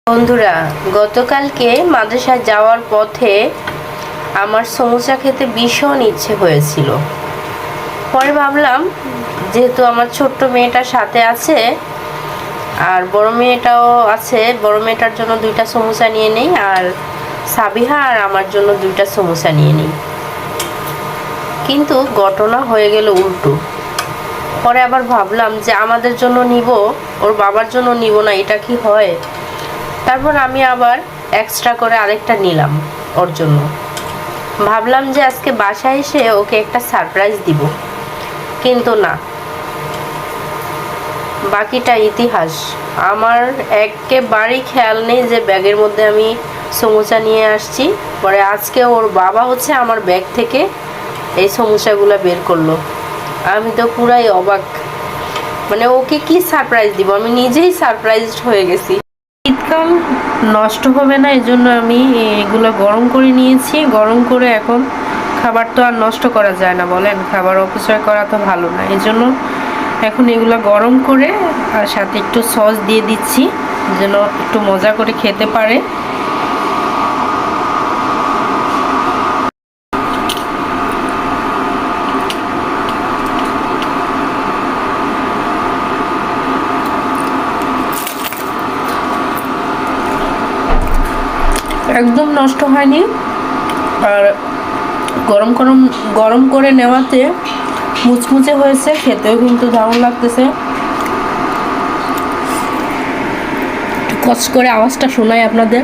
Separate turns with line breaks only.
বন্ধুরা, গতকালকে মাদ্রাসায় যাওয়ার পথে আমার সমোসা খেতে ভীষণ ইচ্ছে হয়েছিল। পরে ভাবলাম, যেহেতু আমার ছোট্ট মেয়েটার সাথে আছে আর বড় মেয়েটাও আছে, বড় মেয়েটার জন্য 2টা সমোসা নিয়ে নেই, আর সাবিহা আর আমার জন্য 2টা সমোসা নিয়ে নিই। কিন্তু ঘটনা হয়ে গেল উল্টো। পরে আবার ভাবলাম যে আমাদের জন্য নিব, ওর বাবার জন্য নিব না, এটা কি হয়? তারপর আমি আবার এক্সট্রা করে আরেকটা নিলাম ওর জন্য। ভাবলাম যে আজকে বাসায় এসে ওকে একটা সারপ্রাইজ দিব, কিন্তু না, বাকিটা ইতিহাস। আমার একেবারেই খেয়াল নেই যে ব্যাগের মধ্যে আমি সমোসা নিয়ে আসছি। পরে আজকে ওর বাবা হচ্ছে আমার ব্যাগ থেকে এই সমোসাগুলো বের করলো। আমি তো পুরাই অবাক, মানে ওকে কি সারপ্রাইজ দিব, আমি নিজেই সারপ্রাইজড হয়ে গেছি। শীতকাল নষ্ট হবে না, এজন্য আমি এগুলো গরম করে নিয়েছি। গরম করে এখন খাবার তো আর নষ্ট করা যায় না, বলেন, খাবার অপচয় করা তো ভালো না। এজন্য এখন এগুলো গরম করে আর সাথে একটু সস দিয়ে দিচ্ছি যেন একটু মজা করে খেতে পারে। একদম নষ্ট হয়নি, আর গরম গরম গরম করে নেওয়াতে মুচমুচে হয়েছে, খেতেও কিন্তু দারুণ লাগতেছে। কষ্ট করে আওয়াজটা শোনাই আপনাদের।